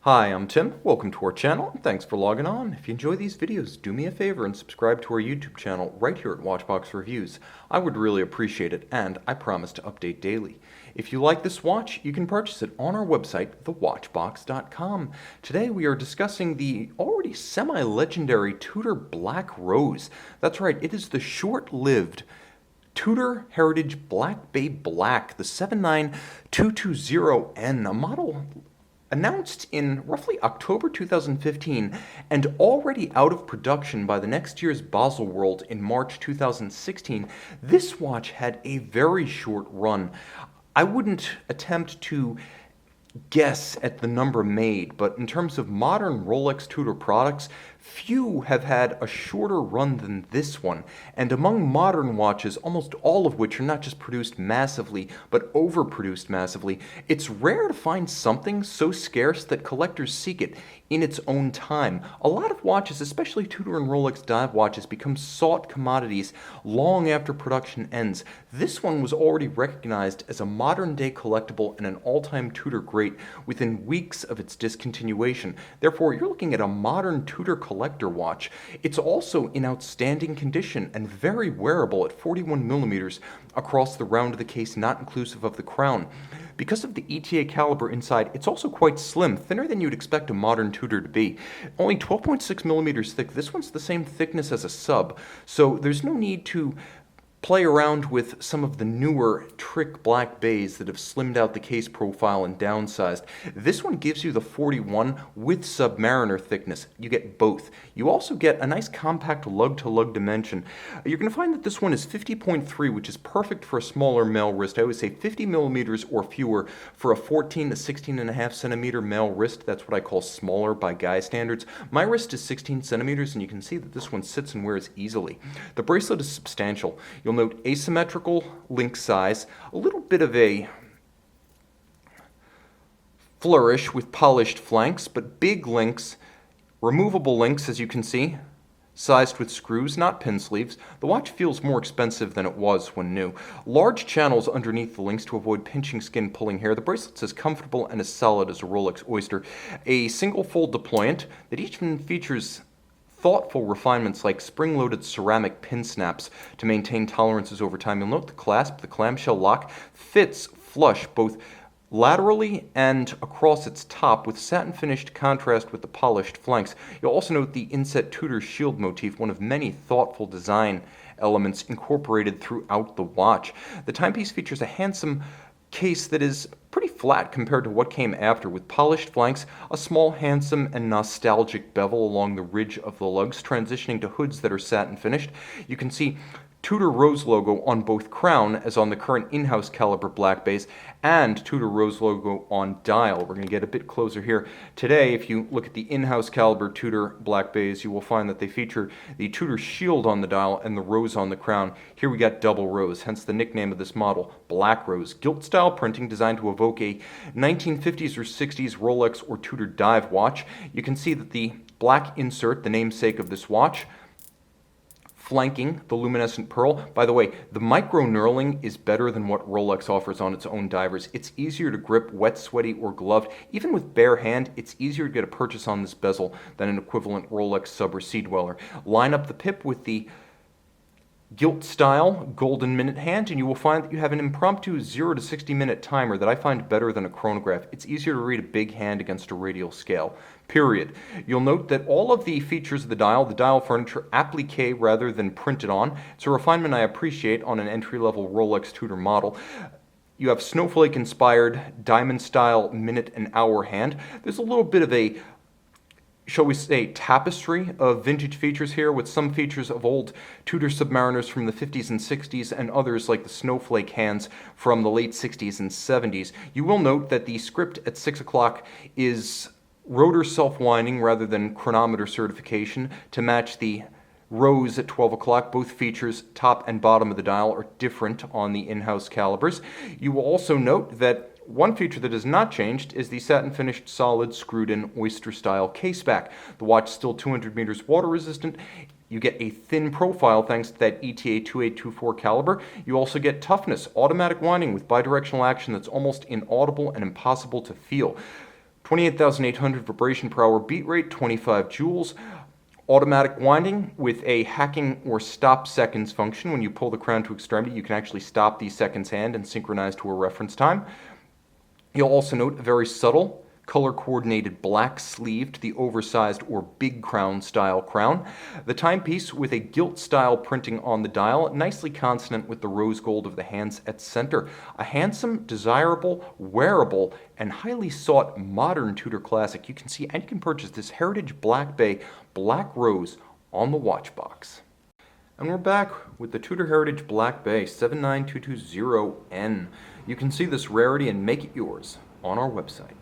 Hi, I'm Tim. Welcome to our channel, and thanks for logging on. If you enjoy these videos, do me a favor and subscribe to our YouTube channel right here at Watchbox Reviews. I would really appreciate it, and I promise to update daily. If you like this watch, you can purchase it on our website, thewatchbox.com. Today we are discussing the already semi-legendary Tudor Black Rose. That's right, it is the short-lived Tudor Heritage Black Bay Black, the 79220N, a model announced in roughly October 2015 and already out of production by the next year's Basel World in March 2016, this watch had a very short run. I wouldn't attempt to guess at the number made, but in terms of modern Rolex Tudor products, few have had a shorter run than this one, and among modern watches, almost all of which are not just produced massively, but overproduced massively, it's rare to find something so scarce that collectors seek it in its own time. A lot of watches, especially Tudor and Rolex dive watches, become sought commodities long after production ends. This one was already recognized as a modern-day collectible and an all-time Tudor great within weeks of its discontinuation. Therefore, you're looking at a modern Tudor collector watch. It's also in outstanding condition and very wearable at 41 millimeters across the round of the case, not inclusive of the crown. Because of the ETA caliber inside, it's also quite slim, thinner than you'd expect a modern Tudor to be. Only 12.6 millimeters thick. This one's the same thickness as a sub, so there's no need to play around with some of the newer trick Black Bays that have slimmed out the case profile and downsized. This one gives you the 41 with Submariner thickness. You get both. You also get a nice compact lug-to-lug dimension. You're going to find that this one is 50.3, which is perfect for a smaller male wrist. I always say 50 millimeters or fewer for a 14 to 16.5 centimeter male wrist. That's what I call smaller by guy standards. My wrist is 16 centimeters, and you can see that this one sits and wears easily. The bracelet is substantial. You'll note asymmetrical link size, a little bit of a flourish with polished flanks, but big links, removable links as you can see, sized with screws, not pin sleeves. The watch feels more expensive than it was when new. Large channels underneath the links to avoid pinching skin, pulling hair. The bracelet's as comfortable and as solid as a Rolex Oyster. A single fold deployant that even features thoughtful refinements like spring-loaded ceramic pin snaps to maintain tolerances over time. You'll note the clasp, the clamshell lock, fits flush both laterally and across its top with satin-finished contrast with the polished flanks. You'll also note the inset Tudor shield motif, one of many thoughtful design elements incorporated throughout the watch. The timepiece features a handsome case that is pretty flat compared to what came after, with polished flanks, a small, handsome, and nostalgic bevel along the ridge of the lugs, transitioning to hoods that are satin finished. You can see Tudor Rose logo on both crown, as on the current in-house caliber Black Bays, and Tudor Rose logo on dial. We're going to get a bit closer here. Today, if you look at the in-house caliber Tudor Black Bays, you will find that they feature the Tudor shield on the dial and the rose on the crown. Here we got double rose, hence the nickname of this model, Black Rose. Gilt-style printing designed to evoke a 1950s or 60s Rolex or Tudor dive watch. You can see that the black insert, the namesake of this watch, flanking the luminescent pearl. By the way, the micro knurling is better than what Rolex offers on its own divers. It's easier to grip wet, sweaty, or gloved. Even with bare hand, it's easier to get a purchase on this bezel than an equivalent Rolex sub or sea dweller. Line up the pip with the gilt style golden minute hand, and you will find that you have an impromptu 0 to 60 minute timer that I find better than a chronograph. It's easier to read a big hand against a radial scale, period. You'll note that all of the features of the dial furniture, applique rather than printed on. It's a refinement I appreciate on an entry-level Rolex Tudor model. You have snowflake-inspired diamond-style minute and hour hand. There's a little bit of a, shall we say, tapestry of vintage features here, with some features of old Tudor Submariners from the 50s and 60s and others like the snowflake hands from the late 60s and 70s. You will note that the script at 6 o'clock is rotor self-winding rather than chronometer certification to match the rose at 12 o'clock. Both features, top and bottom of the dial, are different on the in-house calibers. You will also note that one feature that has not changed is the satin-finished, solid, screwed-in Oyster-style caseback. The watch is still 200 meters water-resistant. You get a thin profile thanks to that ETA 2824 caliber. You also get Toughness, automatic winding with bidirectional action that's almost inaudible and impossible to feel. 28,800 vibration per hour beat rate, 25 joules. Automatic winding with a hacking or stop seconds function. When you pull the crown to extremity, you can actually stop the seconds hand and synchronize to a reference time. You'll also note a very subtle, color-coordinated black sleeve to the oversized or big crown style crown. The timepiece with a gilt-style printing on the dial, nicely consonant with the rose gold of the hands at center. A handsome, desirable, wearable, and highly sought modern Tudor classic. You can see and you can purchase this Heritage Black Bay Black Rose on the watch box. And we're back with the Tudor Heritage Black Bay 79220N. You can see this rarity and make it yours on our website.